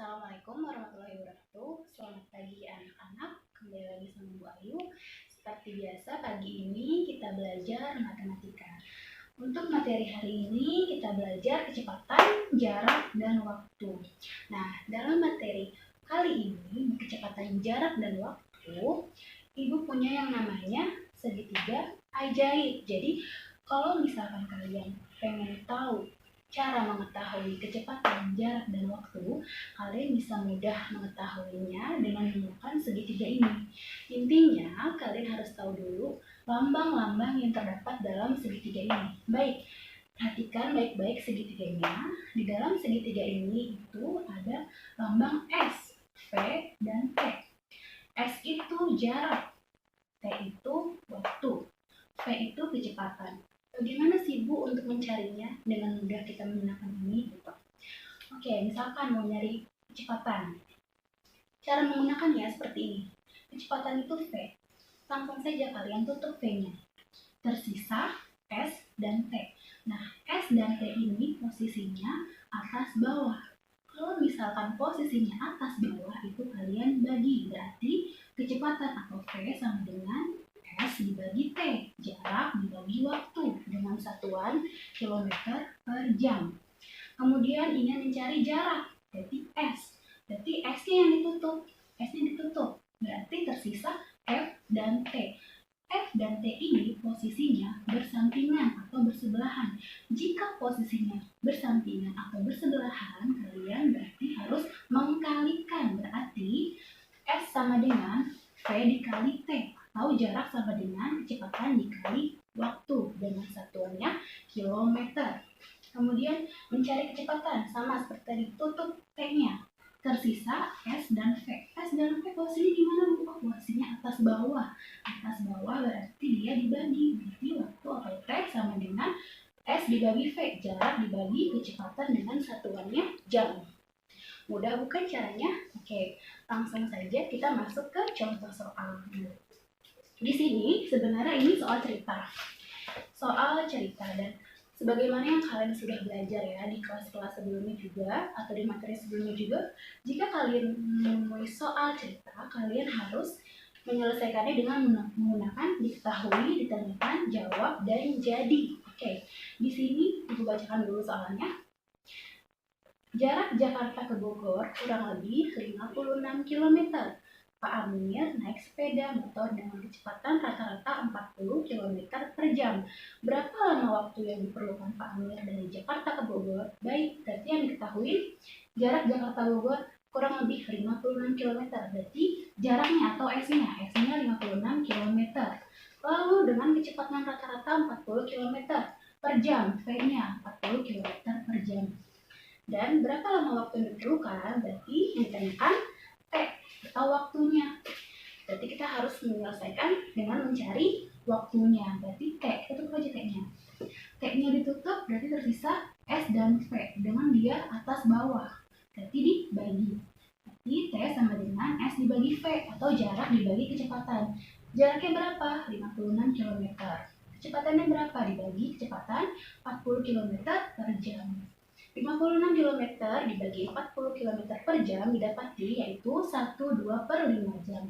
Assalamualaikum warahmatullahi wabarakatuh. Selamat pagi anak-anak. Kembali lagi sama Bu Ayu. Seperti biasa pagi ini kita belajar matematika. Untuk materi hari ini kita belajar kecepatan, jarak, dan waktu. Nah, dalam materi kali ini kecepatan, jarak, dan waktu, Ibu punya yang namanya segitiga ajaib. Jadi kalau misalkan kalian pengen tahu cara mengetahui kecepatan, jarak, dan waktu, kalian bisa mudah mengetahuinya dengan menggunakan segitiga ini. Intinya, kalian harus tahu dulu lambang-lambang yang terdapat dalam segitiga ini. Baik, perhatikan baik-baik segitiganya. Di dalam segitiga ini itu ada lambang S, V, dan T. S itu jarak, T itu waktu, V itu kecepatan. Bagaimana sih Bu untuk mencarinya dengan mudah kita menggunakan ini? Oke, misalkan mau nyari kecepatan. Cara menggunakannya seperti ini. Kecepatan itu V. Langsung saja kalian tutup V-nya. Tersisa S dan T. Nah, S dan T ini posisinya atas bawah. Kalau misalkan posisinya atas bawah itu kalian bagi. Berarti kecepatan atau V sama dengan S dibagi T, jarak dibagi waktu dengan satuan kilometer per jam. Kemudian ingin mencari jarak, berarti S. Berarti S-nya yang ditutup. S-nya ditutup. Berarti tersisa F dan T. F dan T ini posisinya bersampingan atau bersebelahan. Jika posisinya bersampingan atau bersebelahan, kalian berarti harus mengkalikan. Berarti S sama dengan V dikali T, atau jarak sama dengan kecepatan dikali waktu dengan satuannya kilometer. Kemudian mencari kecepatan sama seperti tadi, tutup T-nya. Tersisa S dan V. S dan V posisinya gimana Bu? Oh, posisinya atas bawah. Atas bawah berarti dia dibagi. Berarti waktu atau T sama dengan S dibagi V. Jarak dibagi kecepatan dengan satuannya jam. Mudah bukan caranya? Oke, langsung saja kita masuk ke contoh soal. Di sini sebenarnya ini soal cerita. Soal cerita, dan sebagaimana yang kalian sudah belajar ya di kelas-kelas sebelumnya juga atau di materi sebelumnya juga, jika kalian menemui soal cerita, kalian harus menyelesaikannya dengan menggunakan diketahui, ditanyakan, jawab, dan jadi. Oke, di sini Ibu bacakan dulu soalnya. Jarak Jakarta ke Bogor kurang lebih 56 km. Pak Amir naik sepeda motor dengan kecepatan rata-rata 40 km per jam. Berapa lama waktu yang diperlukan Pak Amir dari Jakarta ke Bogor? Baik, berarti yang diketahui jarak Jakarta Bogor kurang lebih 56 km. Berarti jaraknya atau S-nya, S-nya 56 km. Lalu dengan kecepatan rata-rata 40 km per jam, V-nya 40 km per jam. Dan berapa lama waktu yang diperlukan? Berarti yang ditanyakan T atau waktunya. Berarti kita harus menyelesaikan dengan mencari waktunya. Berarti T, kita tutup aja T-nya. T-nya ditutup berarti tersisa S dan V dengan dia atas bawah. Berarti dibagi. Berarti T sama dengan S dibagi V atau jarak dibagi kecepatan. Jaraknya berapa? 56 km. Kecepatannya berapa? Dibagi kecepatan 40 km per jam. 56 km dibagi 40 km per jam didapati yaitu 1/2/5 jam.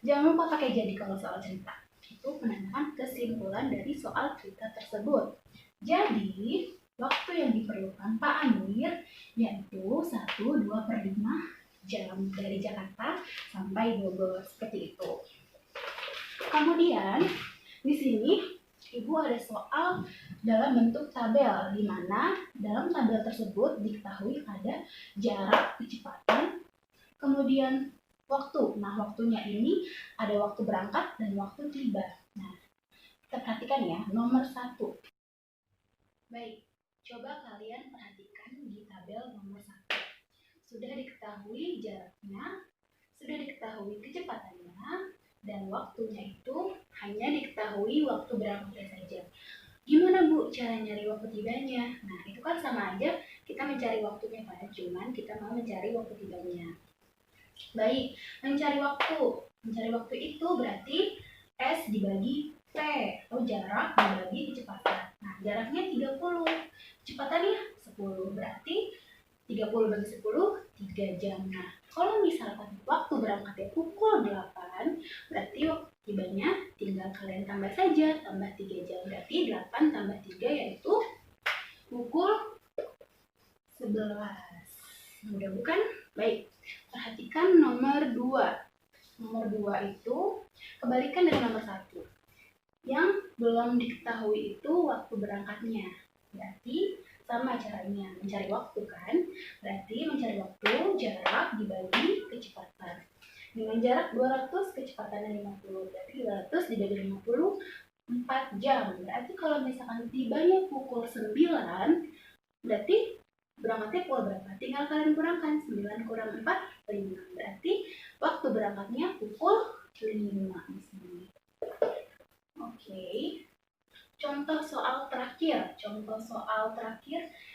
Jangan lupa pakai jadi kalau soal cerita. Itu menandakan kesimpulan dari soal cerita tersebut. Jadi, waktu yang diperlukan Pak Amir yaitu 1/2/5 jam dari Jakarta sampai Bogor, seperti itu. Kemudian, di sini Ibu ada soal dalam bentuk tabel, di mana dalam tabel tersebut diketahui ada jarak, kecepatan, kemudian waktu. Nah, waktunya ini ada waktu berangkat dan waktu tiba. Nah, kita perhatikan ya, nomor 1. Baik, coba kalian perhatikan di tabel nomor 1. Sudah diketahui jaraknya, sudah diketahui kecepatannya, dan waktunya itu hanya diketahui waktu berangkatnya saja. Gimana Bu cara nyari waktu tibanya? Nah, itu kan sama aja kita mencari waktunya kan, cuman kita mau mencari waktu tibanya. Baik, mencari waktu. Mencari waktu itu berarti S dibagi V atau jarak dibagi kecepatan. Nah, jaraknya 30, kecepatannya 10. Berarti 30 bagi 10, 3 jam. Nah, kalau misalkan waktu berangkatnya pukul 8, berarti waktu tibanya tinggal kalian tambah saja, tambah 3 jam. Berarti 8 tambah 3 yaitu pukul 11. Mudah bukan? Baik, perhatikan nomor 2. Nomor 2 itu kebalikan dari nomor 1. Yang belum diketahui itu waktu berangkatnya. Berarti sama caranya, mencari waktu kan? Berarti mencari waktu, jarak dibagi kecepatan. Dengan jarak 200, kecepatannya 50. Berarti 200 dibagi 50, 4 jam. Berarti kalau misalkan tibanya pukul 9, berarti berangkatnya pukul berapa? Tinggal kalian kurangkan, 9 kurang 4, 5. Berarti waktu berangkatnya pukul 5 di sini. Oke. Contoh soal terakhir.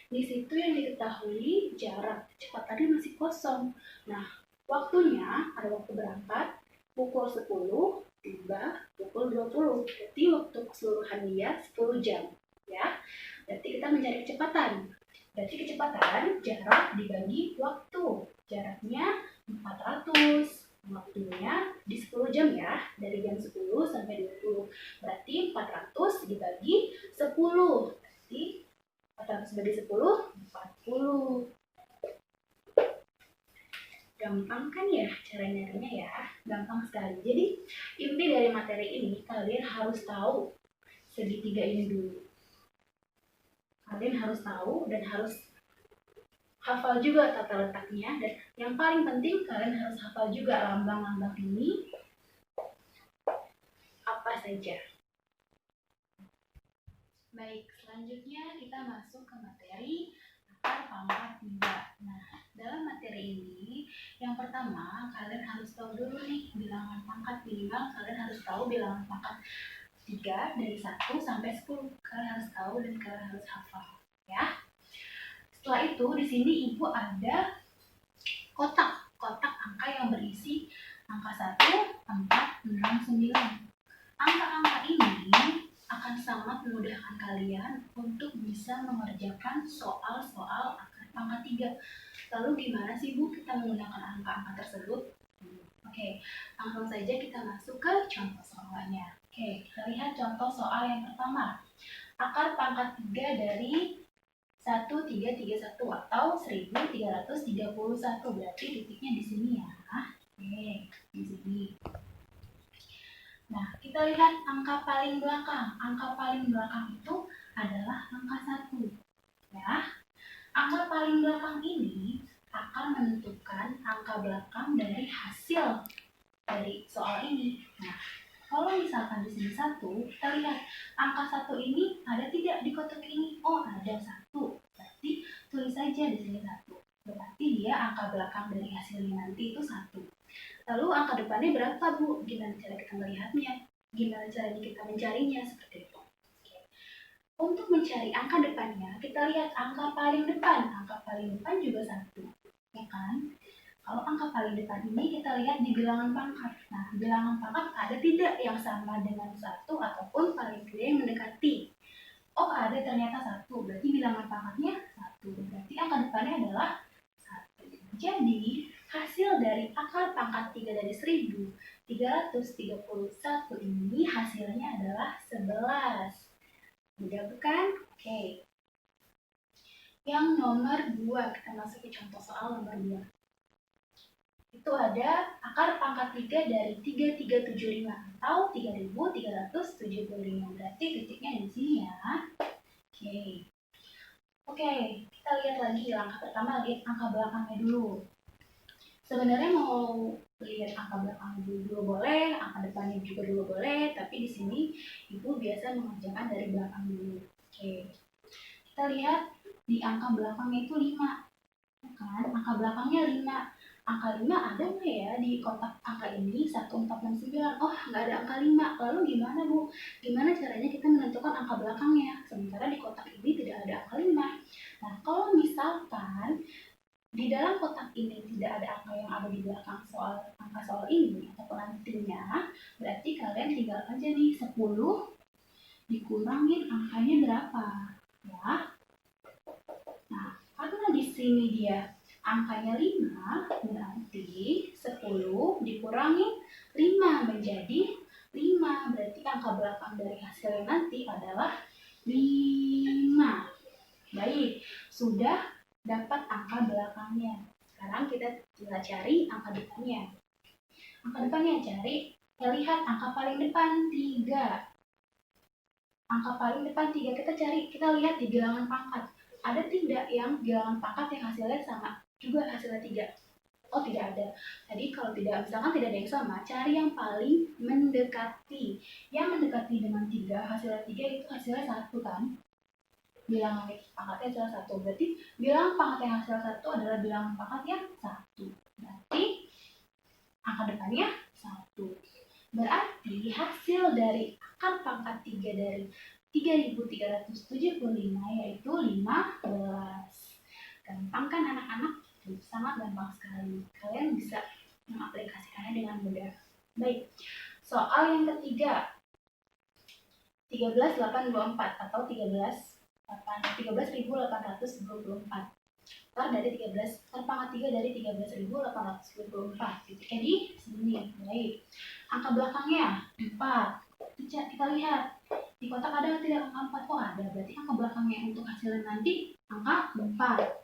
Di situ yang diketahui jarak, kecepatannya masih kosong. Nah, waktunya ada waktu berangkat pukul 10, tiba pukul 20. Berarti waktu keseluruhan dia 10 jam, ya. Berarti kita mencari kecepatan. Berarti kecepatan jarak dibagi waktu. Jaraknya 400. Waktunya di 10 jam ya, dari jam 10 sampai 20. Berarti 400 dibagi 10. Berarti 400 bagi 10, 40. Gampang kan ya cara nyarinya ya? Gampang sekali. Jadi inti dari materi ini kalian harus tahu segitiga ini dulu. Kalian harus tahu dan harus hafal juga tata letaknya, dan yang paling penting kalian harus hafal juga lambang-lambang ini apa saja. Baik, selanjutnya kita masuk ke materi akar pangkat 3. Nah, dalam materi ini yang pertama kalian harus tahu dulu nih bilangan pangkat. Minimal kalian harus tahu bilangan pangkat 3 dari 1 sampai 10. Kalian harus tahu dan kalian harus hafal ya. Setelah itu di sini ibu ada kotak angka yang berisi angka 1, 4, 6, 9. Angka-angka ini akan sangat memudahkan kalian untuk bisa mengerjakan soal-soal akar pangkat 3. Lalu gimana sih Bu kita menggunakan angka-angka tersebut? Oke, langsung saja kita masuk ke contoh soalnya. Oke, kita lihat contoh soal yang pertama. Akar pangkat 3 dari 1331 atau 1331. Berarti titiknya di sini ya. Oke, di sini. Nah, kita lihat angka paling belakang. Angka paling belakang itu adalah angka 1. Ya. Angka paling belakang ini akan menentukan angka belakang dari hasil dari soal ini. Nah, kalau misalkan di sini 1, kita lihat angka 1 ini ada tidak di kotak ini? Oh, ada 1. Berarti tulis saja di sini 1. Berarti dia angka belakang dari hasilnya nanti itu 1. Lalu angka depannya berapa Bu? Gimana cara kita melihatnya? Gimana caranya kita mencarinya? Seperti itu. Oke. Untuk mencari angka depannya, kita lihat angka paling depan. Angka paling depan juga 1. Ya kan? Kalau angka paling depan ini kita lihat di bilangan pangkat. Nah, bilangan pangkat ada tidak yang sama dengan 1 ataupun paling tidak yang mendekati? Oh, ada ternyata 1. Berarti bilangan pangkatnya 1. Berarti angka depannya adalah 1. Jadi, hasil dari akar pangkat 3 dari 1331 ini hasilnya adalah 11. Mudah bukan? Oke. Yang nomor 2, kita masuk ke contoh soal nomor 2. Itu ada akar pangkat 3 dari 3375 atau 3375. Berarti titiknya di sini ya. Oke, kita lihat lagi langkah pertama, lihat angka belakangnya dulu. Sebenarnya mau lihat angka belakangnya dulu boleh, angka depannya juga dulu boleh, tapi di sini Ibu biasa mengerjakan dari belakang dulu. Oke. Kita lihat di angka belakangnya itu 5. Kan? Angka belakangnya 5. Angka 5 ada nggak ya di kotak angka ini? 1469. Oh, nggak ada angka 5. Lalu gimana Bu? Gimana caranya kita menentukan angka belakangnya? Sementara di kotak ini tidak ada angka 5. Nah, kalau misalkan di dalam kotak ini tidak ada angka yang ada di belakang angka soal ini ataupun nantinya, berarti kalian tinggal aja nih 10 dikurangin angkanya berapa? Ya. Nah, karena di sini dia angkanya 5, berarti 10 dikurangi 5 menjadi 5. Berarti angka belakang dari hasilnya nanti adalah 5. Baik, sudah dapat angka belakangnya. Sekarang kita tinggal cari angka depannya. Angka depannya cari, kita lihat angka paling depan 3. Angka paling depan 3 kita cari, kita lihat di bilangan pangkat. Ada tidak yang bilangan pangkat yang hasilnya sama juga hasilnya 3? Oh, tidak ada. Tadi kalau tidak, misalkan tidak ada yang sama, cari yang paling mendekati. Yang mendekati dengan 3, hasilnya 3 itu hasilnya 1 kan? Bilangan pangkatnya adalah 1. Berarti bilangan pangkat yang hasil 1 adalah bilangan pangkat yang 1. Berarti angka depannya 1. Berarti hasil dari akar pangkat 3 dari 3375 yaitu 15. Gampang kan anak-anak? Sangat gampang sekali. Kalian bisa mengaplikasikannya dengan mudah. Baik, soal yang ketiga, 13.824 atau 13.824. Akar dari 13, akar pangkat 3 dari 13.824. Titiknya di sini. Baik. Angka belakangnya 4. Kita lihat di kotak ada tidak angka 4? Oh, ada. Berarti angka belakangnya untuk hasilnya nanti angka 4.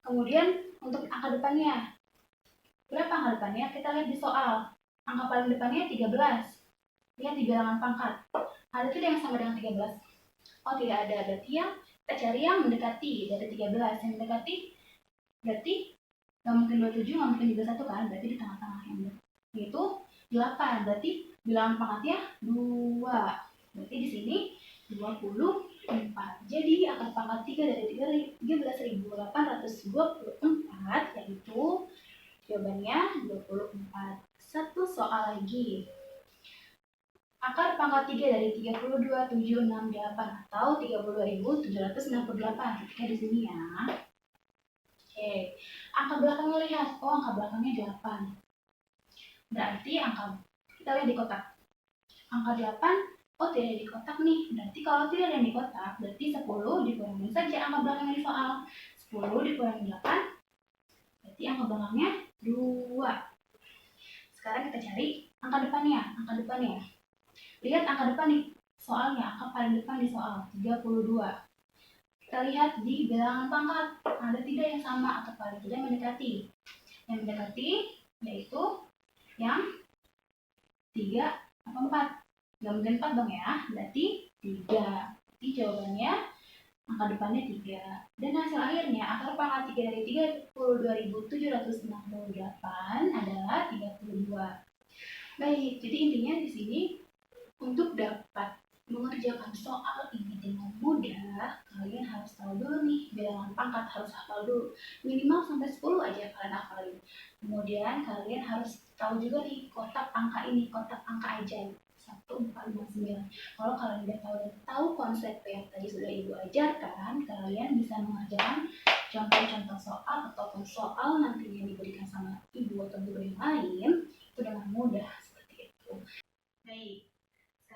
Kemudian untuk angka depannya, berapa angka depannya? Kita lihat di soal. Angka paling depannya 13. Lihat di bilangan pangkat. Ada tidak yang sama dengan 13? Oh, tidak ada. Berarti yang kita cari yang mendekati dari 13. Yang mendekati berarti nggak mungkin 27, nggak mungkin juga 1 kan? Berarti di tengah-tengah yang yaitu 8. Berarti bilangan pangkatnya 2. Berarti di sini 24. Jadi akar pangkat 3 dari 13.824 yaitu jawabannya 24. Satu soal lagi. Akar pangkat 3 dari 32.768 atau 32.768. Ketika di sini ya. Oke. Angka belakangnya lihat. Oh, angka belakangnya 8. Berarti kita lihat di kotak. Angka 8, oh tidak ada di kotak nih. Berarti kalau tidak ada di kotak, berarti 10 dikurangi saja angka belakangnya di soal. 10 dikurangi 8, berarti angka belakangnya 2. Sekarang kita cari angka depannya. Lihat angka depan nih, soalnya angka paling depan di soal 32. Kita lihat di bilangan pangkat, ada tidak yang sama atau paling tidak mendekati. Yang mendekati yaitu yang 3 atau 4. Nggak mungkin 4 dong ya, berarti 3. Jadi jawabannya angka depannya 3. Dan hasil akhirnya akar pangkat 3 dari 32.768 adalah 32. Baik, jadi intinya di sini untuk dapat mengerjakan soal ini dengan mudah, kalian harus tahu dulu nih bilangan pangkat, harus hafal dulu. Minimal sampai 10 aja kalian hafalin. Kemudian kalian harus tahu juga nih kotak angka ini, kotak angka ajaib 1459. Kalau kalian udah tahu konsep yang tadi sudah Ibu ajarkan, kalian bisa mengerjakan contoh-contoh soal ataupun soal nantinya diberikan sama Ibu atau guru yang lain itu dengan mudah seperti itu. Baik.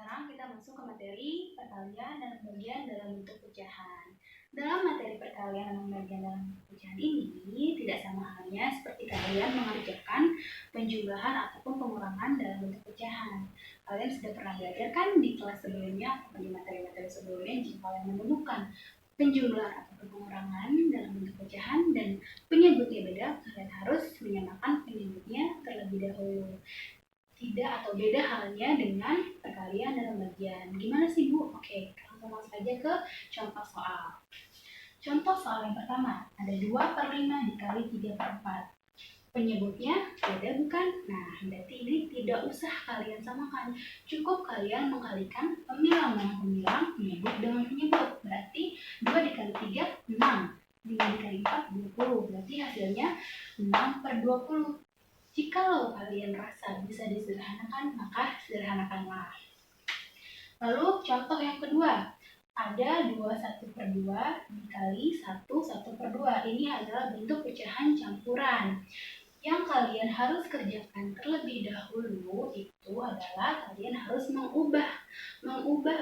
Sekarang kita masuk ke materi perkalian dan pembagian dalam bentuk pecahan. Dalam materi perkalian dan pembagian dalam bentuk pecahan ini tidak sama halnya seperti kalian mengerjakan penjumlahan ataupun pengurangan dalam bentuk pecahan. Kalian sudah pernah belajar kan di kelas sebelumnya atau di materi-materi sebelumnya, jika kalian menemukan penjumlahan ataupun pengurangan dalam bentuk pecahan dan penyebutnya beda, kalian harus menyamakan penyebutnya terlebih dahulu. Tidak atau beda halnya dengan perkalian dan pembagian. Gimana sih Bu? Oke, langsung masuk aja ke contoh soal. Contoh soal yang pertama, ada 2/5 dikali 3/4. Penyebutnya beda bukan? Nah, berarti ini tidak usah kalian samakan. Cukup kalian mengkalikan pemilang dengan pemilang, penyebut dengan penyebut. Berarti 2 dikali 3, 6. 5 dikali 4, 20. Berarti hasilnya 6/20. Jikalau kalian rasa bisa disederhanakan, maka sederhanakanlah. Lalu contoh yang kedua, ada 2/1/2 dikali 1/1/2. Ini adalah bentuk pecahan campuran. Yang kalian harus kerjakan terlebih dahulu itu adalah kalian harus mengubah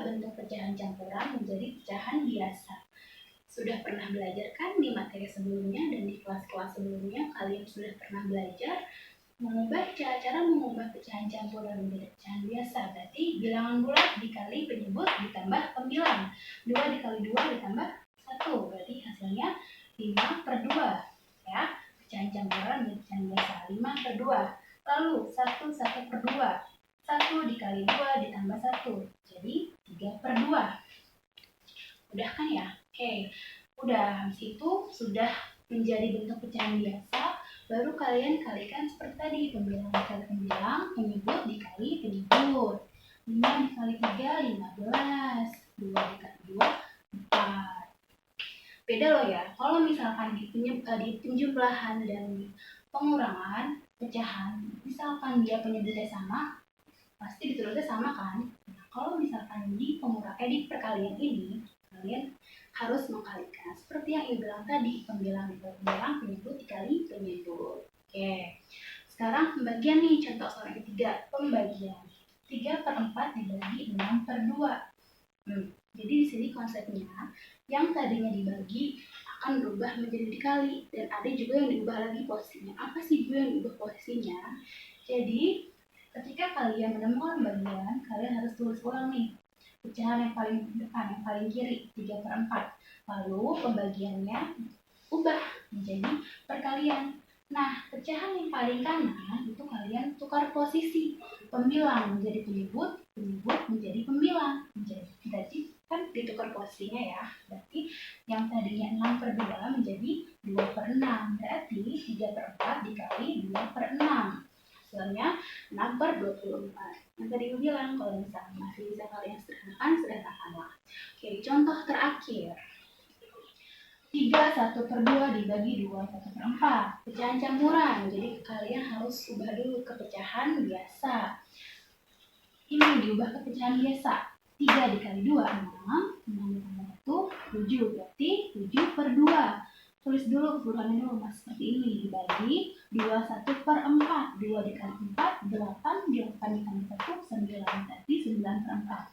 bentuk pecahan campuran menjadi pecahan biasa. sudah pernah belajar kan di materi sebelumnya dan di kelas-kelas sebelumnya kalian sudah pernah belajar mengubah cara mengubah pecahan campuran menjadi pecahan biasa. Berarti bilangan bulat dikali penyebut ditambah pembilang. 2 dikali 2 ditambah 1. Berarti hasilnya 5/2. Ya, pecahan campuran menjadi pecahan biasa. 5/2. Lalu 1/2. 1 dikali 2 ditambah 1. Jadi 3/2. Udah kan ya? Oke. Udah, habis itu sudah menjadi bentuk pecahan biasa, baru kalian kalikan seperti tadi, pembilang dikali pembilang, penyebut dikali penyebut. 5 dikali 3, 15. 2 dikali 2, 4. Beda loh ya, kalau misalkan di penjumlahan dan pengurangan pecahan, misalkan dia penyebutnya sama, pasti ditulisnya sama kan? Nah, kalau misalkan di perkalian ini, kalian harus mengkalikan seperti yang ibu bilang tadi, pembilang dikali pembilang, penyebut dikali penyebut. Oke, sekarang pembagian nih, contoh soal ketiga, pembagian 3/4 dibagi 6/2. Jadi di sini konsepnya yang tadinya dibagi akan berubah menjadi dikali, dan ada juga yang diubah lagi posisinya. Apa sih Bu yang diubah posisinya? Jadi ketika kalian menemukan bagian, kalian harus tulis ulang nih pecahan yang paling depan, yang paling kiri, 3/4. Lalu pembagiannya ubah menjadi perkalian. Nah, pecahan yang paling kanan itu kalian tukar posisi. Pembilang menjadi penyebut, penyebut menjadi pembilang. Jadi kan ditukar posisinya ya. Berarti yang tadinya 6/2 menjadi 2/6. Berarti 3/4 dikali 2/6. Hasilnya 6/24. Yang tadi gue bilang, kalau misalnya masih bisa kalian sederhanakanlah. Oke, contoh terakhir. 3 1/2 dibagi 2 1/4. Pecahan campuran. Jadi kalian harus ubah dulu ke pecahan biasa. Ini diubah ke pecahan biasa. 3 dikali 2, 6. 6 ditambah 1, 7. Berarti 7/2. Tulis dulu kebutuhannya dulu, mas, seperti ini. Dibagi 2 1/4. 2 dikali 4, 8. 8 dikali 1, 9. Berarti 9/4.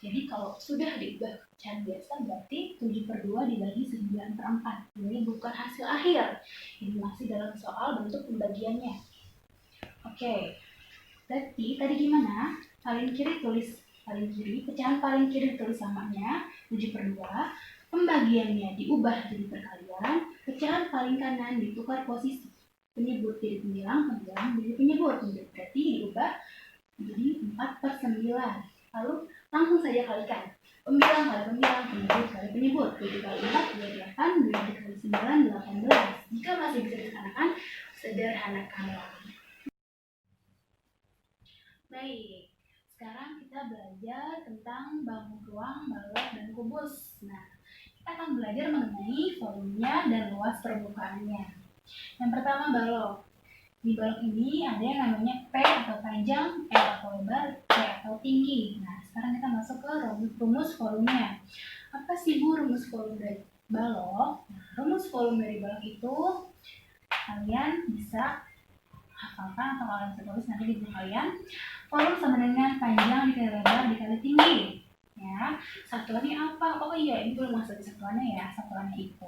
Jadi kalau sudah diubah ke pecahan biasa, berarti 7/2 dibagi 9/4. Ini bukan hasil akhir. Ini masih dalam soal bentuk pembagiannya. Oke. Berarti tadi gimana? Paling kiri, pecahan paling kiri tulis samanya 7/2. Pembagiannya diubah jadi perkalian, pecahan paling kanan ditukar posisi. Penyebut jadi pembilang, pembilang jadi penyebut. Berarti diubah menjadi 4/9. Lalu langsung saja kalikan. Pembilang kali pembilang, penyebut kali penyebut. 7 kali 4, 28. 2 kali 9, 18. Jika masih bisa sederhanakanlah. Baik. Sekarang kita belajar tentang bangun ruang, balok, dan kubus. Nah, kita akan belajar mengenai volumenya dan luas permukaannya. Yang pertama, balok. Di balok ini ada yang namanya P atau panjang, L atau lebar, T atau tinggi. Nah, sekarang kita masuk ke rumus volumenya. Apa sih Bu rumus volume dari balok? Nah, rumus volume dari balok itu kalian bisa hafalkan atau kalian bisa tulis nanti di buku kalian. Volume sama dengan panjang dikali lebar dikali tinggi. Ya, satuannya apa? Oh iya, ini belum masuk di satuannya ya. Satuannya itu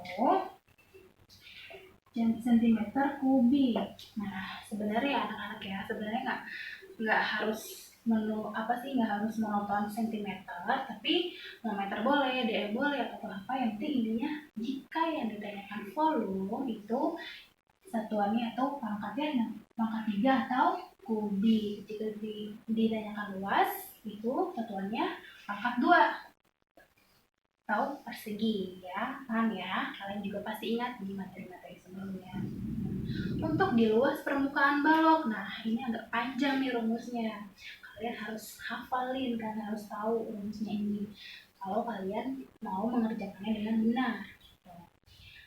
centimeter kubik. Nah, sebenarnya anak-anak ya, sebenarnya nggak harus nggak harus monoton sentimeter, tapi meter boleh, dm boleh, atau apa. Yang penting intinya jika yang ditanyakan volume itu satuannya atau pangkatnya pangkat 3 atau kubik. Jika ditanyakan luas itu satuannya pangkat 2 atau persegi ya. Paham ya? Kalian juga pasti ingat di materi-materi sebelumnya. Untuk di luas permukaan balok, nah ini agak panjang nih rumusnya. Kalian harus hafalin, kalian harus tahu rumusnya ini kalau kalian mau mengerjakannya dengan benar.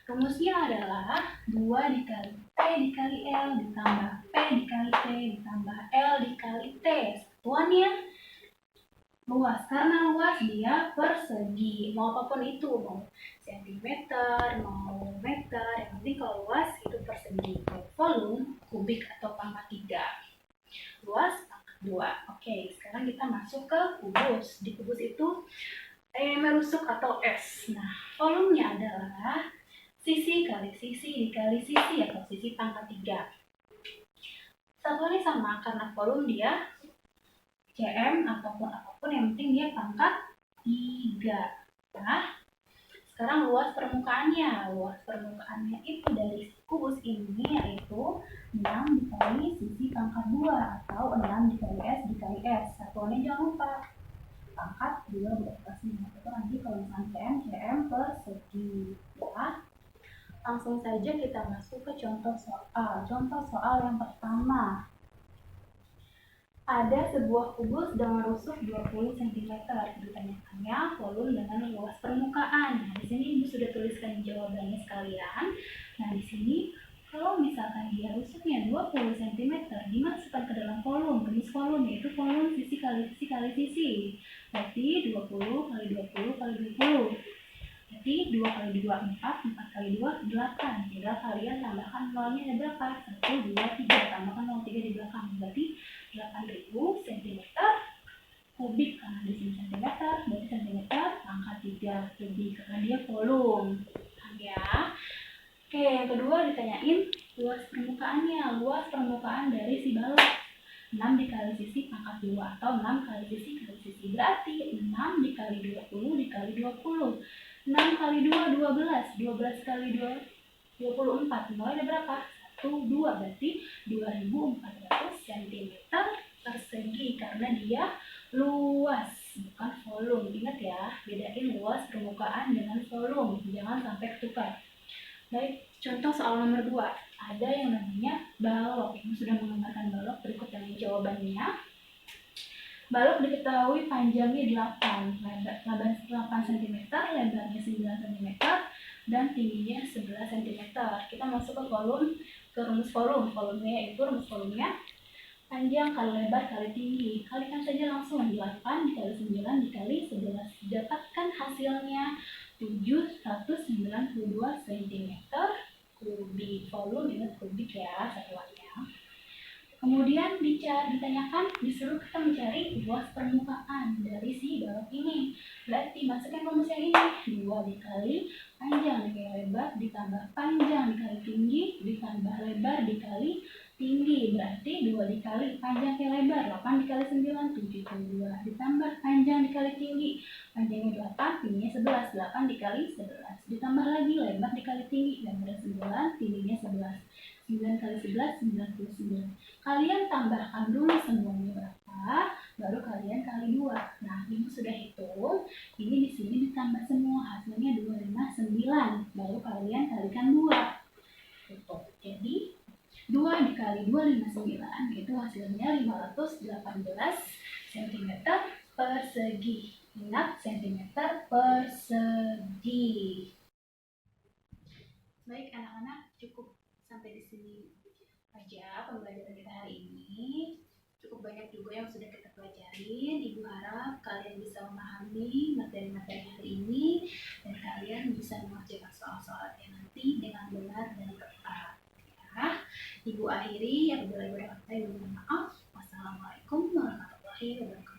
Rumusnya adalah 2 dikali P dikali L ditambah P dikali T ditambah L dikali T. Satuannya luas, karena luas dia persegi, mau apapun itu, mau sentimeter, mau meter, yang penting kalau luas itu persegi. Kalau volume, kubik atau pangkat 3, luas pangkat 2. Oke, sekarang kita masuk ke kubus. Di kubus itu merusuk atau S. Nah, volumenya adalah sisi atau sisi pangkat 3. Satuannya sama karena volume dia cm ataupun apapun, yang penting dia pangkat 3. Nah, sekarang luas permukaannya. Luas permukaannya itu dari kubus ini yaitu 6 dikali sisi pangkat 2 atau 6 dikali S dikali S. Satuannya jangan lupa pangkat 2 beratasnya. Itu nanti kalau misalnya cm persegi. Ya. Langsung saja kita masuk ke contoh soal. Contoh soal yang pertama. Ada sebuah kubus dengan rusuk 20 cm. Ditanyakannya volume dengan luas permukaan. Nah, di sini Ibu sudah tuliskan jawabannya sekalian. Nah, di sini kalau misalkan dia rusuknya 20 cm, dimasukkan ke dalam volume, rumus volume yaitu volume sisi kali sisi kali sisi. Berarti 20 kali 20 kali 20. Jadi 2 kali 2 4, 4 kali 2 8. Tinggal kalian tambahkan nolnya ada berapa? 1, 2, 3. Tambahkan 0, 3 di belakang. Berarti 8.000 cm kubik. Karena di sini cm, berarti cm pangkat 3 kubik karena dia volume. Ya. Oke, yang kedua ditanyain luas permukaannya. Luas permukaan dari si balok 6 dikali sisi pangkat 2 atau 6 kali sisi kali sisi. Berarti 6 dikali 20 dikali 20. 6 kali 2, 12. 12 kali 2, 24. Nolnya ada berapa? 1, 2. Berarti 2400 cm persegi karena dia luas, bukan volume. Ingat ya, bedain luas permukaan dengan volume. Jangan sampai ketukar. Baik, contoh soal nomor 2. Ada yang namanya balok. Ini sudah menggambarkan balok, berikut dengan jawabannya. Balok diketahui panjangnya 8 cm, lebarnya 9 cm, dan tingginya 11 cm. Kita masuk ke rumus volume. Volumenya itu rumus volumenya panjang kali lebar kali tinggi. Kalikan saja langsung 8 dikali 9 dikali 11. Dapatkan hasilnya 792 cm kubik. Volume ingat kubik ya satuannya. Kemudian ditanyakan, disuruh kita mencari luas permukaan dari si balok ini. Berarti masukkan rumus yang ini. 2 dikali panjang dikali lebar ditambah panjang dikali tinggi ditambah lebar dikali tinggi. Berarti 2 dikali panjang dikali lebar 8 dikali 9 72 ditambah panjang dikali tinggi. Panjangnya 8, tingginya 11. 8 dikali 11 ditambah lagi lebar dikali tinggi. Lebar 9, tingginya 11. 9 kali 11, 99. Kalian tambahkan dulu semuanya berapa, baru kalian kali 2. Nah, Ibu sudah hitung. Ini di sini ditambah semua, hasilnya 259. Baru kalian kalikan 2. Jadi 2 dikali 259 itu hasilnya 518 cm persegi. Ingat, cm persegi. Baik anak-anak, cukup sampai di sini aja pembelajaran kita hari ini. Cukup banyak juga yang sudah kita pelajarin. Ibu harap kalian bisa memahami materi-materi hari ini dan kalian bisa mengerjakan soal-soalnya nanti dengan benar dan tepat. Ya. Ibu akhiri, apabila ibu ada kata, ibu mohon maaf. Wassalamualaikum warahmatullahi wabarakatuh.